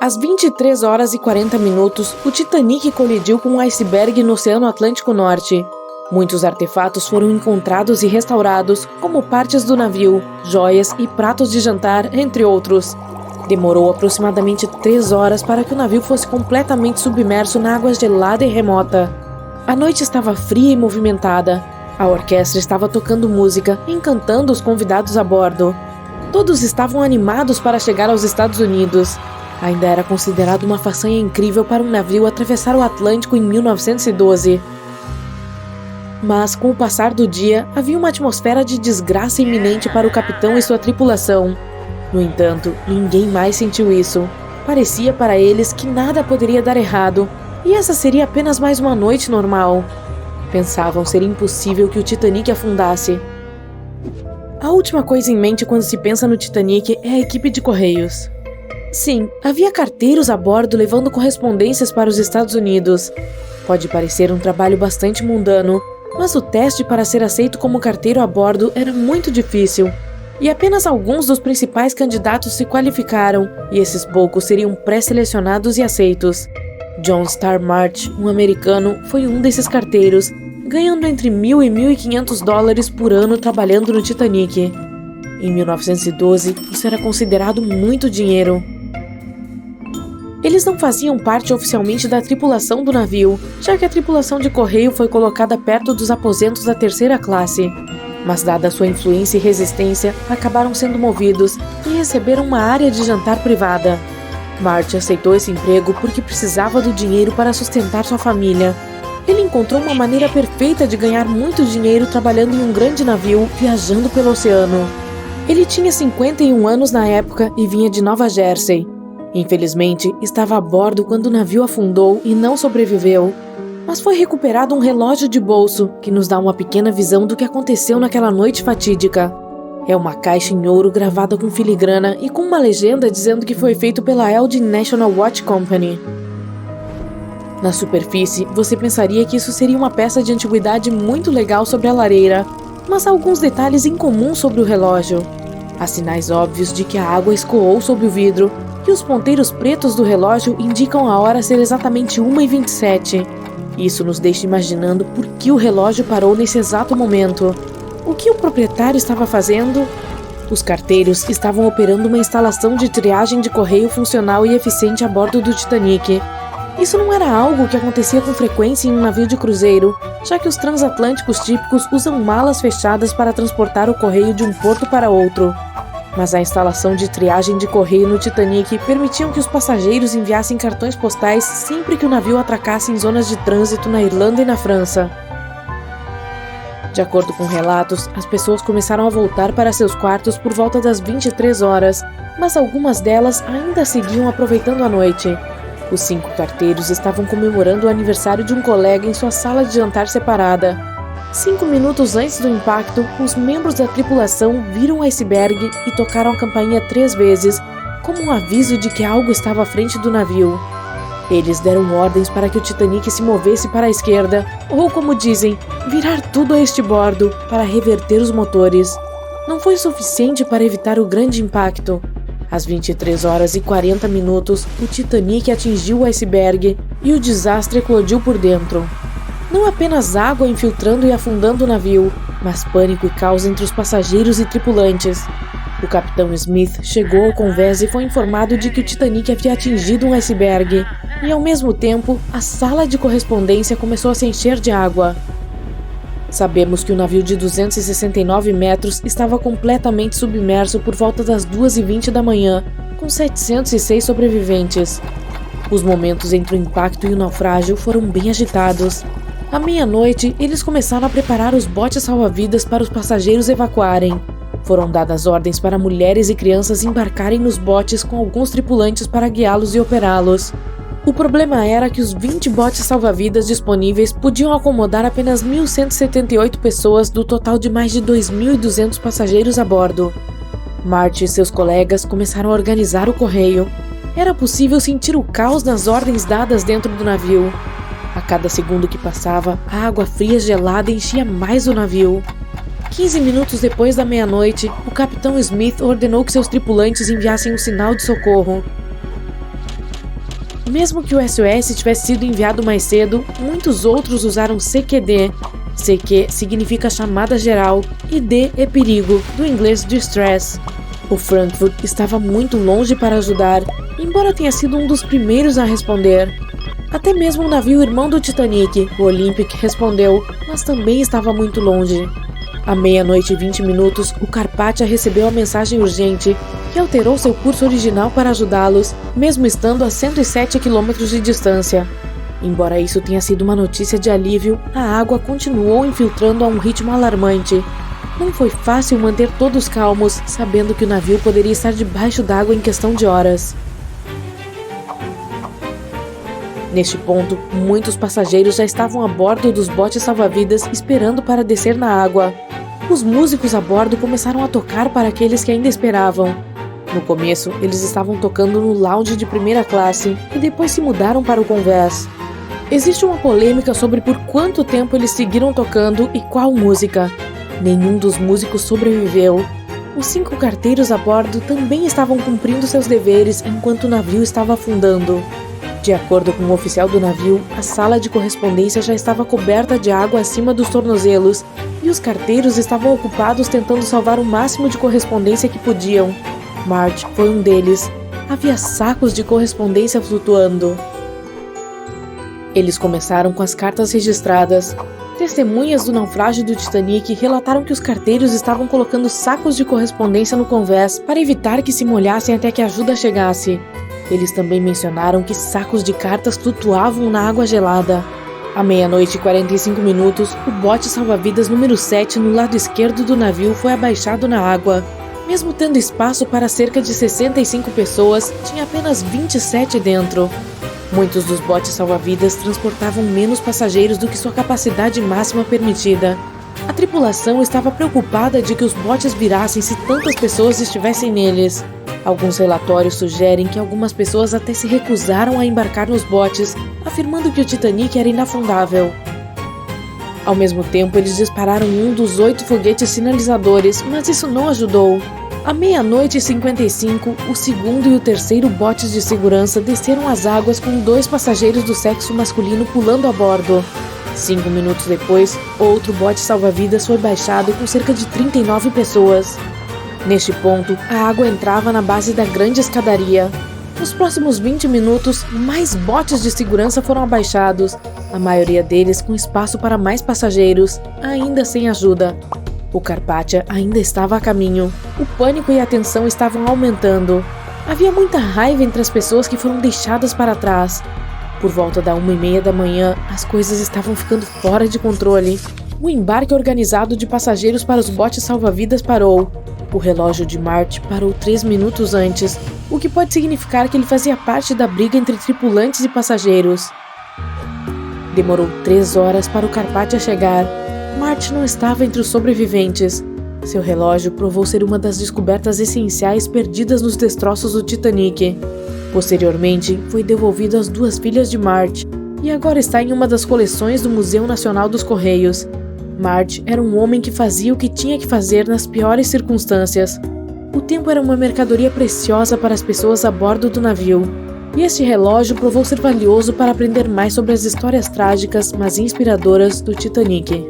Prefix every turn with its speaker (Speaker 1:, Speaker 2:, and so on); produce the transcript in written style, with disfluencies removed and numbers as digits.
Speaker 1: Às 23 horas e 40 minutos, o Titanic colidiu com um iceberg no Oceano Atlântico Norte. Muitos artefatos foram encontrados e restaurados, como partes do navio, joias e pratos de jantar, entre outros. Demorou aproximadamente 3 horas para que o navio fosse completamente submerso na água gelada e remota. A noite estava fria e movimentada. A orquestra estava tocando música, encantando os convidados a bordo. Todos estavam animados para chegar aos Estados Unidos. Ainda era considerado uma façanha incrível para um navio atravessar o Atlântico em 1912. Mas, com o passar do dia, havia uma atmosfera de desgraça iminente para o capitão e sua tripulação. No entanto, ninguém mais sentiu isso. Parecia para eles que nada poderia dar errado, e essa seria apenas mais uma noite normal. Pensavam ser impossível que o Titanic afundasse. A última coisa em mente quando se pensa no Titanic é a equipe de correios. Sim, havia carteiros a bordo levando correspondências para os Estados Unidos. Pode parecer um trabalho bastante mundano, mas o teste para ser aceito como carteiro a bordo era muito difícil, e apenas alguns dos principais candidatos se qualificaram, e esses poucos seriam pré-selecionados e aceitos. John Starr March, um americano, foi um desses carteiros, ganhando entre $1.000 e $1.500 por ano trabalhando no Titanic. Em 1912, isso era considerado muito dinheiro. Eles não faziam parte oficialmente da tripulação do navio, já que a tripulação de correio foi colocada perto dos aposentos da terceira classe. Mas, dada sua influência e resistência, acabaram sendo movidos e receberam uma área de jantar privada. Marty aceitou esse emprego porque precisava do dinheiro para sustentar sua família. Ele encontrou uma maneira perfeita de ganhar muito dinheiro trabalhando em um grande navio, viajando pelo oceano. Ele tinha 51 anos na época e vinha de Nova Jersey. Infelizmente, estava a bordo quando o navio afundou e não sobreviveu. Mas foi recuperado um relógio de bolso, que nos dá uma pequena visão do que aconteceu naquela noite fatídica. É uma caixa em ouro gravada com filigrana e com uma legenda dizendo que foi feito pela Elgin National Watch Company. Na superfície, você pensaria que isso seria uma peça de antiguidade muito legal sobre a lareira, mas há alguns detalhes incomuns sobre o relógio. Há sinais óbvios de que a água escoou sobre o vidro, e os ponteiros pretos do relógio indicam a hora ser exatamente 1h27. Isso nos deixa imaginando por que o relógio parou nesse exato momento. O que o proprietário estava fazendo? Os carteiros estavam operando uma instalação de triagem de correio funcional e eficiente a bordo do Titanic. Isso não era algo que acontecia com frequência em um navio de cruzeiro, já que os transatlânticos típicos usam malas fechadas para transportar o correio de um porto para outro. Mas a instalação de triagem de correio no Titanic permitiam que os passageiros enviassem cartões postais sempre que o navio atracasse em zonas de trânsito na Irlanda e na França. De acordo com relatos, as pessoas começaram a voltar para seus quartos por volta das 23 horas, mas algumas delas ainda seguiam aproveitando a noite. Os 5 carteiros estavam comemorando o aniversário de um colega em sua sala de jantar separada. 5 minutos antes do impacto, os membros da tripulação viram o iceberg e tocaram a campainha 3 vezes, como um aviso de que algo estava à frente do navio. Eles deram ordens para que o Titanic se movesse para a esquerda, ou como dizem, virar tudo a este bordo, para reverter os motores. Não foi suficiente para evitar o grande impacto. Às 23 horas e 40 minutos, o Titanic atingiu o iceberg e o desastre eclodiu por dentro. Não apenas água infiltrando e afundando o navio, mas pânico e caos entre os passageiros e tripulantes. O capitão Smith chegou ao convés e foi informado de que o Titanic havia atingido um iceberg, e ao mesmo tempo, a sala de correspondência começou a se encher de água. Sabemos que o navio de 269 metros estava completamente submerso por volta das 2h20 da manhã, com 706 sobreviventes. Os momentos entre o impacto e o naufrágio foram bem agitados. À meia-noite, eles começaram a preparar os botes salva-vidas para os passageiros evacuarem. Foram dadas ordens para mulheres e crianças embarcarem nos botes com alguns tripulantes para guiá-los e operá-los. O problema era que os 20 botes salva-vidas disponíveis podiam acomodar apenas 1.178 pessoas do total de mais de 2.200 passageiros a bordo. Marty e seus colegas começaram a organizar o correio. Era possível sentir o caos nas ordens dadas dentro do navio. A cada segundo que passava, a água fria gelada enchia mais o navio. 15 minutos depois da meia-noite, o capitão Smith ordenou que seus tripulantes enviassem um sinal de socorro. Mesmo que o SOS tivesse sido enviado mais cedo, muitos outros usaram CQD. CQ significa chamada geral e D é perigo, do inglês distress. O Frankfurt estava muito longe para ajudar, embora tenha sido um dos primeiros a responder. Até mesmo o navio irmão do Titanic, o Olympic, respondeu, mas também estava muito longe. À 00:20, o Carpathia recebeu a mensagem urgente, que alterou seu curso original para ajudá-los, mesmo estando a 107 km de distância. Embora isso tenha sido uma notícia de alívio, a água continuou infiltrando a um ritmo alarmante. Não foi fácil manter todos calmos, sabendo que o navio poderia estar debaixo d'água em questão de horas. Neste ponto, muitos passageiros já estavam a bordo dos botes salva-vidas esperando para descer na água. Os músicos a bordo começaram a tocar para aqueles que ainda esperavam. No começo, eles estavam tocando no lounge de primeira classe e depois se mudaram para o convés. Existe uma polêmica sobre por quanto tempo eles seguiram tocando e qual música. Nenhum dos músicos sobreviveu. Os 5 carteiros a bordo também estavam cumprindo seus deveres enquanto o navio estava afundando. De acordo com o oficial do navio, a sala de correspondência já estava coberta de água acima dos tornozelos e os carteiros estavam ocupados tentando salvar o máximo de correspondência que podiam. Marge foi um deles. Havia sacos de correspondência flutuando. Eles começaram com as cartas registradas. Testemunhas do naufrágio do Titanic relataram que os carteiros estavam colocando sacos de correspondência no convés para evitar que se molhassem até que a ajuda chegasse. Eles também mencionaram que sacos de cartas flutuavam na água gelada. À 00:45, o bote salva-vidas número 7 no lado esquerdo do navio foi abaixado na água. Mesmo tendo espaço para cerca de 65 pessoas, tinha apenas 27 dentro. Muitos dos botes salva-vidas transportavam menos passageiros do que sua capacidade máxima permitida. A tripulação estava preocupada de que os botes virassem se tantas pessoas estivessem neles. Alguns relatórios sugerem que algumas pessoas até se recusaram a embarcar nos botes, afirmando que o Titanic era inafundável. Ao mesmo tempo, eles dispararam um dos 8 foguetes sinalizadores, mas isso não ajudou. À 00:55, o segundo e o terceiro botes de segurança desceram as águas com 2 passageiros do sexo masculino pulando a bordo. 5 minutos depois, outro bote salva-vidas foi baixado com cerca de 39 pessoas. Neste ponto, a água entrava na base da grande escadaria. Nos próximos 20 minutos, mais botes de segurança foram abaixados, a maioria deles com espaço para mais passageiros, ainda sem ajuda. O Carpathia ainda estava a caminho. O pânico e a tensão estavam aumentando. Havia muita raiva entre as pessoas que foram deixadas para trás. Por volta da 1:30 da manhã, as coisas estavam ficando fora de controle. O embarque organizado de passageiros para os botes salva-vidas parou. O relógio de Marge parou 3 minutos antes, o que pode significar que ele fazia parte da briga entre tripulantes e passageiros. Demorou 3 horas para o Carpathia chegar. Marge não estava entre os sobreviventes. Seu relógio provou ser uma das descobertas essenciais perdidas nos destroços do Titanic. Posteriormente, foi devolvido às 2 filhas de Marge e agora está em uma das coleções do Museu Nacional dos Correios. Marge era um homem que fazia o que tinha que fazer nas piores circunstâncias. O tempo era uma mercadoria preciosa para as pessoas a bordo do navio, e este relógio provou ser valioso para aprender mais sobre as histórias trágicas, mas inspiradoras do Titanic.